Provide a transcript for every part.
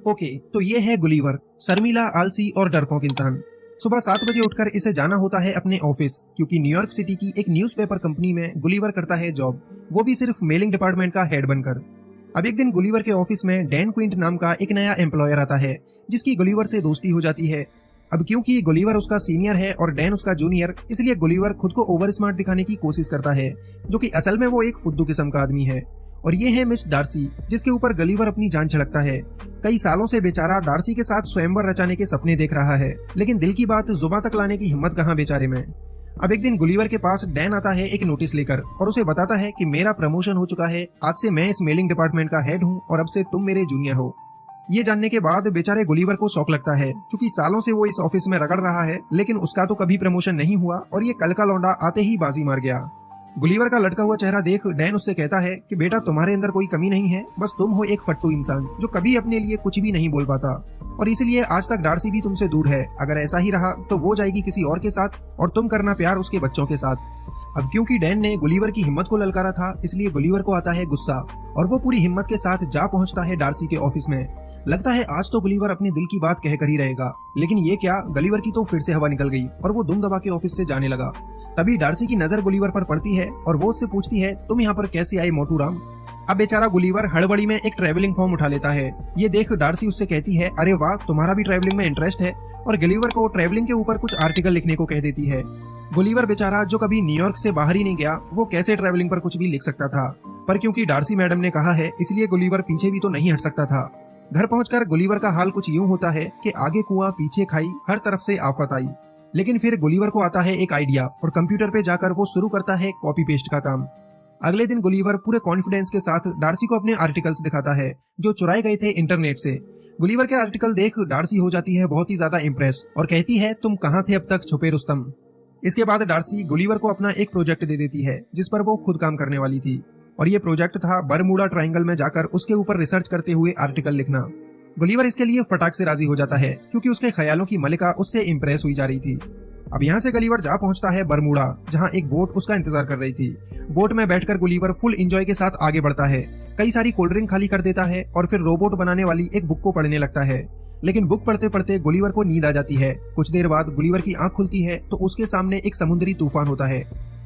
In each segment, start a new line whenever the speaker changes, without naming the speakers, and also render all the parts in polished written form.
Okay, तो ये है गुलीवर, शर्मीला, आलसी और डरपोक इंसान। सुबह 7 बजे उठकर इसे जाना होता है अपने ऑफिस, क्योंकि न्यूयॉर्क सिटी की एक न्यूज़पेपर कंपनी में गुलीवर करता है जॉब, वो भी सिर्फ मेलिंग डिपार्टमेंट का हेड बनकर। अब एक दिन गुलीवर के ऑफिस में डैन क्विंट नाम का एक नया एम्प्लॉयर आता है, जिसकी गुलीवर से दोस्ती हो जाती है। अब क्योंकि गुलीवर उसका सीनियर है और डैन उसका जूनियर, इसलिए गुलीवर खुद को ओवर स्मार्ट दिखाने की कोशिश करता है, जो कि असल में वो एक फुद्दू किस्म का आदमी है। और ये है मिस डार्सी, जिसके ऊपर गुलीवर अपनी जान छिड़कता है। कई सालों से बेचारा डार्सी के साथ स्वयंवर रचाने के सपने देख रहा है, लेकिन दिल की बात जुबां तक लाने की हिम्मत कहाँ बेचारे में। अब एक दिन गुलीवर के पास डैन आता है एक नोटिस लेकर और उसे बताता है कि मेरा प्रमोशन हो चुका है, आज से मैं इस मेलिंग डिपार्टमेंट का हेड हूँ और अब से तुम मेरे जूनियर हो। ये जानने के बाद बेचारे गुलीवर को शौक लगता है, क्योंकि सालों से वो इस ऑफिस में रगड़ रहा है, लेकिन उसका तो कभी प्रमोशन नहीं हुआ और ये कल का लौंडा आते ही बाजी मार गया। गुलीवर का लटका हुआ चेहरा देख डैन उससे कहता है कि बेटा, तुम्हारे अंदर कोई कमी नहीं है, बस तुम हो एक फट्टू इंसान जो कभी अपने लिए कुछ भी नहीं बोल पाता, और इसलिए आज तक डार्सी भी तुमसे दूर है। अगर ऐसा ही रहा तो वो जाएगी किसी और के साथ और तुम करना प्यार उसके बच्चों के साथ। अब क्योंकि डैन ने गुलीवर की हिम्मत को ललकारा था, इसलिए गुलीवर को आता है गुस्सा और वो पूरी हिम्मत के साथ जा पहुंचता है डार्सी के ऑफिस में। लगता है आज तो गुलीवर अपने दिल की बात कहकर ही रहेगा, लेकिन ये क्या, गुलीवर की तो फिर से हवा निकल गई और वो दुम दबा के ऑफिस से जाने लगा। तभी डार्सी की नजर गुलीवर पर पड़ती है और वो उससे पूछती है, तुम यहाँ पर कैसे आए मोटू राम। अब बेचारा गुलीवर हड़बड़ी में एक ट्रैवलिंग फॉर्म उठा लेता है। ये देख डार्सी उससे कहती है, अरे वाह, तुम्हारा भी ट्रैवलिंग में इंटरेस्ट है, और गुलीवर को ट्रैवलिंग के ऊपर कुछ आर्टिकल लिखने को कह देती है। गुलीवर बेचारा, जो कभी न्यूयॉर्क से बाहर ही नहीं गया, वो कैसे ट्रैवलिंग पर कुछ भी लिख सकता था, पर क्योंकि डार्सी मैडम ने कहा है, इसलिए गुलीवर पीछे भी तो नहीं हट सकता था। घर पहुंचकर गुलीवर का हाल कुछ यूं होता है कि आगे कुआं पीछे खाई, हर तरफ से आफत आई। लेकिन फिर गुलीवर को आता है एक आइडिया और कंप्यूटर पे जाकर वो शुरू करता है कॉपी पेस्ट का काम। अगले दिन गुलीवर पूरे कॉन्फिडेंस के साथ डार्सी को अपने आर्टिकल्स दिखाता है, जो चुराए गए थे इंटरनेट से। गुलीवर के आर्टिकल देख डार्सी हो जाती है बहुत ही ज्यादा इम्प्रेस और कहती है, तुम कहाँ थे अब तक छुपे रुस्तम। इसके बाद डार्सी गुलीवर को अपना एक प्रोजेक्ट दे देती है, जिस पर वो खुद काम करने वाली थी, और ये प्रोजेक्ट था बरमूडा ट्रायंगल में जाकर उसके ऊपर रिसर्च करते हुए आर्टिकल लिखना। गुलीवर इसके लिए फटाक से राजी हो जाता है, क्योंकि उसके ख्यालों की मलिका उससे इम्प्रेस हुई जा रही थी। अब यहाँ से गुलीवर जा पहुंचता है बरमूडा, जहाँ एक बोट उसका इंतजार कर रही थी। बोट में बैठकर गुलीवर फुल एंजॉय के साथ आगे बढ़ता है, कई सारी कोल्ड ड्रिंक खाली कर देता है और फिर रोबोट बनाने वाली एक बुक को पढ़ने लगता है। लेकिन बुक पढ़ते पढ़ते गुलीवर को नींद आ जाती है। कुछ देर बाद गुलीवर की आंख खुलती है तो उसके सामने एक समुद्री तूफान होता है।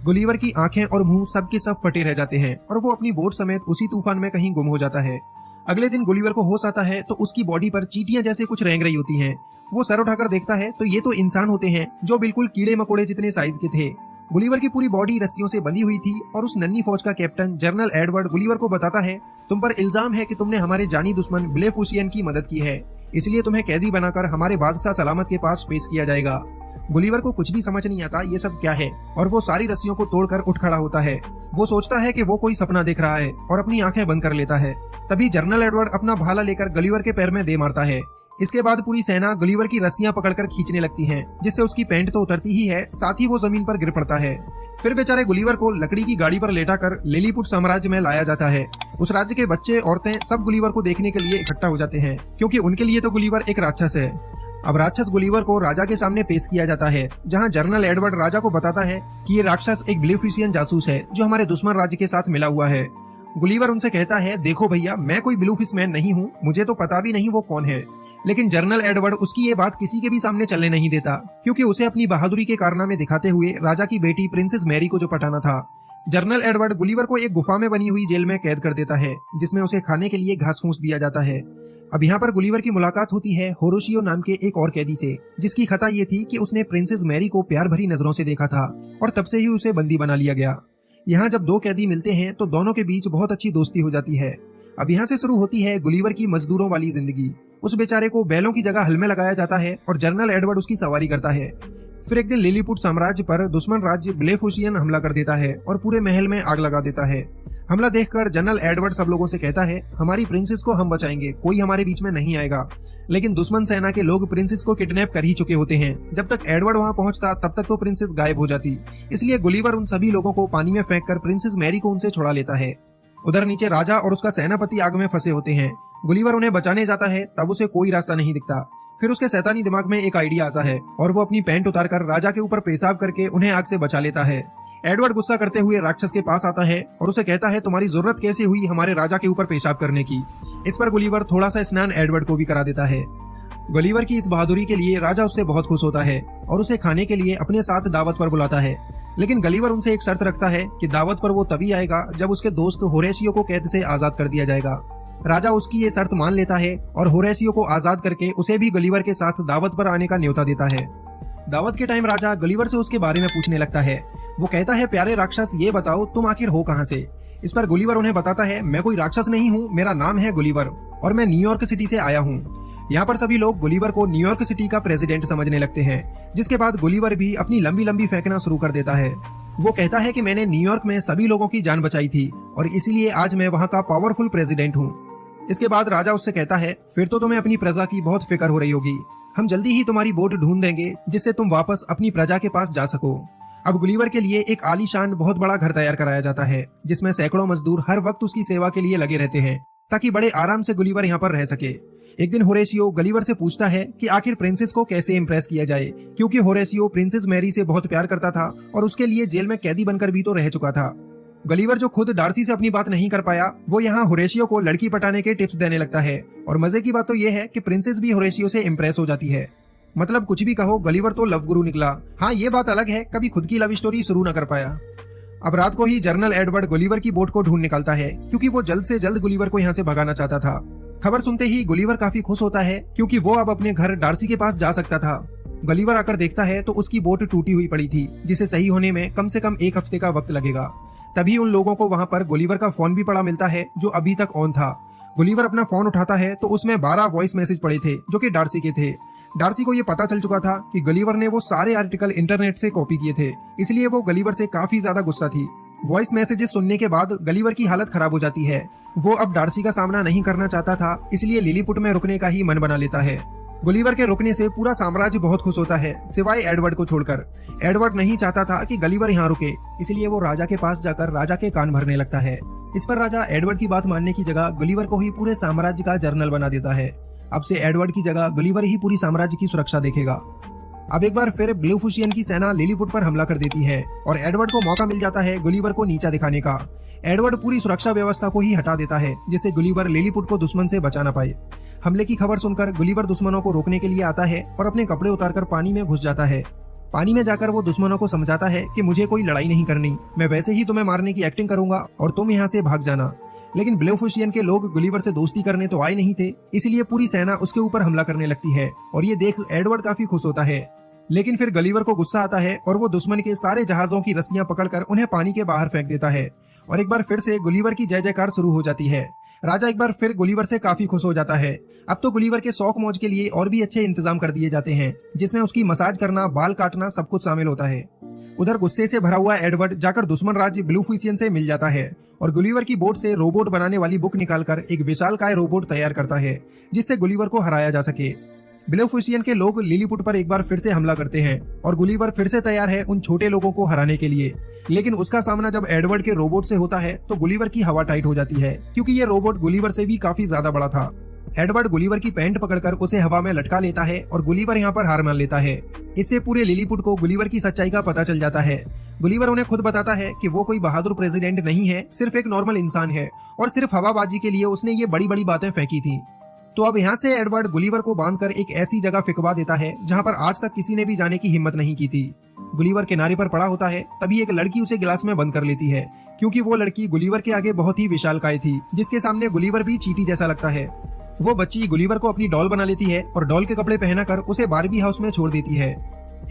गुलीवर की आंखें और मुंह सब के सब फटे रह जाते हैं और वो अपनी बोट समेत उसी तूफान में कहीं गुम हो जाता है। अगले दिन गुलीवर को होश आता है तो उसकी बॉडी पर चींटियां जैसे कुछ रेंग रही होती हैं। वो सर उठाकर देखता है तो ये तो इंसान होते हैं, जो बिल्कुल कीड़े मकोड़े जितने साइज के थे। गुलीवर की पूरी बॉडी रस्सियों से बंधी हुई थी और उस नन्ही फौज का कैप्टन जनरल एडवर्ड गुलीवर को बताता है, तुम पर इल्जाम है कि तुमने हमारे जानी दुश्मन ब्लेफुसियन की मदद की है, इसलिए तुम्हें कैदी बनाकर हमारे बादशाह सलामत के पास पेश किया जाएगा। गुलीवर को कुछ भी समझ नहीं आता ये सब क्या है, और वो सारी रस्सियों को तोड़कर उठ खड़ा होता है। वो सोचता है कि वो कोई सपना देख रहा है और अपनी आंखें बंद कर लेता है। तभी जनरल एडवर्ड अपना भाला लेकर गुलीवर के पैर में दे मारता है। इसके बाद पूरी सेना गुलीवर की रस्सियां पकड़कर खींचने लगती है, जिससे उसकी पैंट तो उतरती ही है, साथ ही वो जमीन पर गिर पड़ता है। फिर बेचारे गुलीवर को लकड़ी की गाड़ी पर लेटाकर लिलीपुट साम्राज्य में लाया जाता है। उस राज्य के बच्चे औरतें सब गुलीवर को देखने के लिए इकट्ठा हो जाते हैं, क्योंकि उनके लिए तो गुलीवर एक राक्षस है। अब राक्षस गुलीवर को राजा के सामने पेश किया जाता है, जहां जनरल एडवर्ड राजा को बताता है कि ये राक्षस एक ब्लेफिसियन जासूस है, जो हमारे दुश्मन राज्य के साथ मिला हुआ है। गुलीवर उनसे कहता है, देखो भैया, मैं कोई ब्लूफिशमैन नहीं हूँ, मुझे तो पता भी नहीं वो कौन है। लेकिन जनरल एडवर्ड उसकी ये बात किसी के भी सामने चलने नहीं देता, क्योंकि उसे अपनी बहादुरी के कारनामे दिखाते हुए राजा की बेटी प्रिंसेस मैरी को जो पटाना था। जनरल एडवर्ड गुलीवर को एक गुफा में बनी हुई जेल में कैद कर देता है, जिसमें उसे खाने के लिए घास फूस दिया जाता है। अब यहाँ पर गुलीवर की मुलाकात होती है होरोशियो नाम के एक और कैदी से, जिसकी खता ये थी कि उसने प्रिंसेस मैरी को प्यार भरी नजरों से देखा था और तब से ही उसे बंदी बना लिया गया। यहाँ जब दो कैदी मिलते हैं तो दोनों के बीच बहुत अच्छी दोस्ती हो जाती है। अब यहाँ से शुरू होती है गुलीवर की मजदूरों वाली जिंदगी। उस बेचारे को बैलों की जगह हल में लगाया जाता है और जनरल एडवर्ड उसकी सवारी करता है। फिर एक दिन लिलीपुट साम्राज्य पर दुश्मन राज्य ब्लेफुसियन हमला कर देता है और पूरे महल में आग लगा देता है। हमला देखकर जनरल एडवर्ड सब लोगों से कहता है, हमारी प्रिंसेस को हम बचाएंगे, कोई हमारे बीच में नहीं आएगा। लेकिन दुश्मन सेना के लोग प्रिंसेस को किडनैप कर ही चुके होते हैं। जब तक एडवर्ड वहां पहुंचता तब तक तो प्रिंसेस गायब हो जाती, इसलिए गुलीवर उन सभी लोगों को पानी में फेंककर प्रिंसेस मैरी को उनसे छुड़ा लेता है। उधर नीचे राजा और उसका सेनापति आग में फंसे होते हैं। गुलीवर उन्हें बचाने जाता है, तब उसे कोई रास्ता नहीं दिखता। फिर उसके शैतानी दिमाग में एक आइडिया आता है और वो अपनी पैंट उतारकर राजा के ऊपर पेशाब करके उन्हें आग से बचा लेता है। एडवर्ड गुस्सा करते हुए राक्षस के पास आता है और उसे कहता है, तुम्हारी जरूरत कैसे हुई हमारे राजा के ऊपर पेशाब करने की। इस पर गुलिवर थोड़ा सा स्नान एडवर्ड को भी करा देता है। गुलिवर की इस बहादुरी के लिए राजा उससे बहुत खुश होता है और उसे खाने के लिए अपने साथ दावत पर बुलाता है। लेकिन गलिवर उनसे एक शर्त रखता है कि दावत पर वो तभी आएगा जब उसके दोस्त होरेशियो को कैद से आजाद कर दिया जाएगा। राजा उसकी ये शर्त मान लेता है और होरेशियो को आजाद करके उसे भी गलिवर के साथ दावत पर आने का न्योता देता है। दावत के टाइम राजा गलिवर से उसके बारे में पूछने लगता है। वो कहता है, प्यारे राक्षस, ये बताओ तुम आखिर हो कहाँ से। इस पर गुलिवर उन्हें बताता है, मैं कोई राक्षस नहीं हूँ, मेरा नाम है गुलिवर और मैं न्यूयॉर्क सिटी से आया हूँ। यहाँ पर सभी लोग गुलिवर को न्यूयॉर्क सिटी का प्रेसिडेंट समझने लगते हैं, जिसके बाद गुलिवर भी अपनी लंबी लंबी फेंकना शुरू कर देता है। वो कहता है कि मैंने न्यूयॉर्क में सभी लोगों की जान बचाई थी और इसीलिए आज मैं वहाँ का पावरफुल प्रेसिडेंट हूँ। इसके बाद राजा उससे कहता है, फिर तो तुम्हें अपनी प्रजा की बहुत फिक्र हो रही होगी। हम जल्दी ही तुम्हारी बोट ढूंढ देंगे जिससे तुम वापस अपनी प्रजा के पास जा सको। अब गुलिवर के लिए एक आलीशान बहुत बड़ा घर तैयार कराया जाता है, जिसमें सैकड़ों मजदूर हर वक्त उसकी सेवा के लिए लगे रहते हैं ताकि बड़े आराम से गुलिवर यहाँ पर रह सके। एक दिन होरेशियो गलिवर से पूछता है कि आखिर प्रिंसेस को कैसे इम्प्रेस किया जाए, क्योंकि होरेशियो प्रिंसेस मैरी से बहुत प्यार करता था और उसके लिए जेल में कैदी बनकर भी तो रह चुका था। गलिवर जो खुद डार्सी से अपनी बात नहीं कर पाया, वो यहाँ होरेशियो को लड़की पटाने के टिप्स देने लगता है। और मजे की बात तो ये है कि प्रिंसेस भी होरेशियो से इम्प्रेस हो जाती है। मतलब कुछ भी कहो, गलिवर तो लव गुरु निकला। हाँ, ये बात अलग है कभी खुद की लव स्टोरी शुरू न कर पाया। अब रात को ही जनरल एडवर्ड गुलिवर की बोट को ढूंढ निकालता है, क्योंकि वो जल्द से जल्द गुलिवर को यहाँ से भगाना चाहता था। खबर सुनते ही गुलिवर काफी खुश होता है, क्योंकि वो अब अपने घर डार्सी के पास जा सकता था। गलिवर आकर देखता है तो उसकी बोट टूटी हुई पड़ी थी, जिसे सही होने में कम से कम 1 हफ्ते का वक्त लगेगा। तभी उन लोगों को वहाँ पर गुलिवर का फोन भी पड़ा मिलता है, जो अभी तक ऑन था। गुलिवर अपना फोन उठाता है तो उसमें 12 वॉइस मैसेज पड़े थे, जो कि डार्सी के थे। डार्सी को ये पता चल चुका था कि गलिवर ने वो सारे आर्टिकल इंटरनेट से कॉपी किए थे, इसलिए वो गलिवर से काफी ज्यादा गुस्सा थी। वॉइस मैसेजेस सुनने के बाद गलिवर की हालत खराब हो जाती है। वो अब डार्सी का सामना नहीं करना चाहता था, इसलिए लिलीपुट में रुकने का ही मन बना लेता है। गुलिवर के रुकने से पूरा साम्राज्य बहुत खुश होता है, सिवाय एडवर्ड को छोड़कर। एडवर्ड नहीं चाहता था कि गलिवर यहाँ रुके, इसलिए वो राजा के पास जाकर राजा के कान भरने लगता है। इस पर राजा एडवर्ड की बात मानने की जगह गुलिवर को ही पूरे साम्राज्य का जनरल बना देता है। अब से एडवर्ड की जगह गुलिवर ही पूरी साम्राज्य की सुरक्षा देखेगा। अब एक बार फिर ब्लूफुशियन की सेना लिलीपुट पर हमला कर देती है और एडवर्ड को मौका मिल जाता है गुलिवर को नीचा दिखाने का। एडवर्ड पूरी सुरक्षा व्यवस्था को ही हटा देता है, जिससे गुलिवर लिलीपुट को दुश्मन से बचा ना पाए। हमले की खबर सुनकर गुलिवर दुश्मनों को रोकने के लिए आता है और अपने कपड़े उतारकर पानी में घुस जाता है। पानी में जाकर वो दुश्मनों को समझाता है कि मुझे कोई लड़ाई नहीं करनी, मैं वैसे ही तुम्हें मारने की एक्टिंग करूंगा और तुम यहाँ से भाग जाना। लेकिन ब्लूफुशियन के लोग गुलिवर से दोस्ती करने तो आए नहीं थे, इसलिए पूरी सेना उसके ऊपर हमला करने लगती है और ये देख एडवर्ड काफी खुश होता है। लेकिन फिर गलिवर को गुस्सा आता है और वो दुश्मन के सारे जहाजों की रस्सियां पकड़कर उन्हें पानी के बाहर फेंक देता है और एक बार फिर से गुलिवर की जय जयकार शुरू हो जाती है। राजा एक बार फिर गुलिवर से काफी खुश हो जाता है। अब तो गुलिवर के शौक मौज के लिए और भी अच्छे इंतजाम कर दिए जाते हैं, जिसमें उसकी मसाज करना, बाल काटना सब कुछ शामिल होता है। उधर गुस्से से भरा हुआ एडवर्ड जाकर दुश्मन राज्य ब्लूफुशियन से मिल जाता है और गुलिवर की बोट से रोबोट बनाने वाली बुक निकालकर एक विशालकाय रोबोट तैयार करता है, जिससे गुलिवर को हराया जा सके। ब्लूफुशियन के लोग लिलीपुट पर एक बार फिर से हमला करते हैं और गुलिवर फिर से तैयार है उन छोटे लोगों को हराने के लिए। लेकिन उसका सामना जब एडवर्ड के रोबोट से होता है तो गुलिवर की हवा टाइट हो जाती है, क्योंकि ये रोबोट गुलिवर से भी काफी ज्यादा बड़ा था। एडवर्ड गुलिवर की पैंट पकड़कर उसे हवा में लटका लेता है और गुलिवर यहाँ पर हार मान लेता है। इससे पूरे लिलीपुट को गुलिवर की सच्चाई का पता चल जाता है। गुलिवर उन्हें खुद बताता है कि वो कोई बहादुर प्रेसिडेंट नहीं है, सिर्फ एक नॉर्मल इंसान है और सिर्फ हवाबाजी के लिए उसने ये बड़ी बड़ी बातें फेंकी थी। तो अब यहाँ से एडवर्ड गुलिवर को बांधकर एक ऐसी जगह फिकवा देता है जहाँ पर आज तक किसी ने भी जाने की हिम्मत नहीं की थी। गुलिवर किनारे पर पड़ा होता है, तभी एक लड़की उसे गिलास में बंद कर लेती है, क्योंकि वो लड़की गुलिवर के आगे बहुत ही विशालकाय थी, जिसके सामने गुलिवर भी चींटी जैसा लगता है। वो बच्ची गुलिवर को अपनी डॉल बना लेती है और डॉल के कपड़े पहनाकर उसे बारबी हाउस में छोड़ देती है।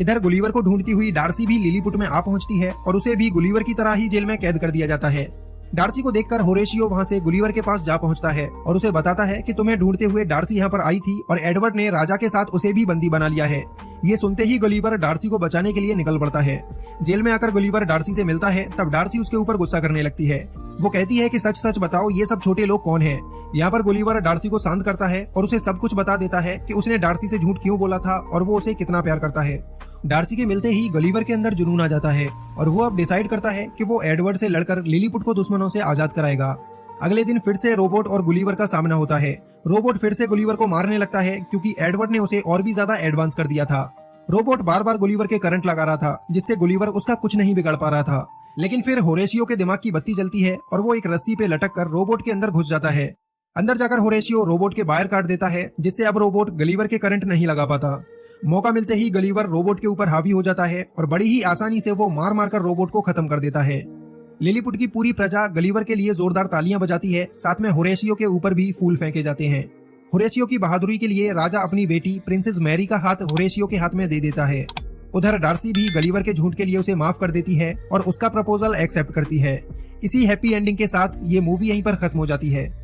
इधर गुलिवर को ढूंढती हुई डार्सी भी लिलीपुट में आ पहुंचती है और उसे भी गुलिवर की तरह ही जेल में कैद कर दिया जाता है। डार्सी को देखकर होरेशियो वहां से गुलिवर के पास जा पहुंचता है और उसे बताता है कि तुम्हें ढूंढते हुए डार्सी यहाँ पर आई थी और एडवर्ड ने राजा के साथ उसे भी बंदी बना लिया है। ये सुनते ही गुलिवर डार्सी को बचाने के लिए निकल पड़ता है। जेल में आकर गुलिवर डार्सी से मिलता है, तब डार्सी उसके ऊपर गुस्सा करने लगती है। वो कहती है कि सच सच बताओ, ये सब छोटे लोग कौन हैं? यहाँ पर गुलिवर डार्सी को शांत करता है और उसे सब कुछ बता देता है कि उसने डार्सी से झूठ क्यों बोला था और वो उसे कितना प्यार करता है। डार्सी के मिलते ही गुलिवर के अंदर जुनून आ जाता है और वो अब डिसाइड करता है कि वो एडवर्ड से लड़कर लिलीपुट को दुश्मनों से आजाद कराएगा। अगले दिन फिर से रोबोट और गुलिवर का सामना होता है। रोबोट फिर से गुलिवर को मारने लगता है, क्योंकि एडवर्ड ने उसे और भी ज्यादा एडवांस कर दिया था। रोबोट बार बार गुलिवर के करंट लगा रहा था, जिससे गुलिवर उसका कुछ नहीं बिगाड़ पा रहा था। लेकिन फिर होरेशियो के दिमाग की बत्ती जलती है और वो एक रस्सी पे लटक कर रोबोट के अंदर घुस जाता है। अंदर जाकर होरेशियो रोबोट के वायर काट देता है, जिससे अब रोबोट गलीवर के करंट नहीं लगा पाता। मौका मिलते ही गलीवर रोबोट के ऊपर हावी हो जाता है और बड़ी ही आसानी से वो मार मार कर रोबोट को खत्म कर देता है। लिलीपुट की पूरी प्रजा गलीवर के लिए जोरदार तालियां बजाती है, साथ में होरेशियो के ऊपर भी फूल फेंके जाते हैं। होरेशियो की बहादुरी के लिए राजा अपनी बेटी प्रिंसेस मैरी का हाथ होरेशियो के हाथ में दे देता है। उधर डार्सी भी गलीवर के झूठ के लिए उसे माफ कर देती है और उसका प्रपोजल एक्सेप्ट करती है। इसी हैप्पी एंडिंग के साथ ये मूवी यहीं पर खत्म हो जाती है।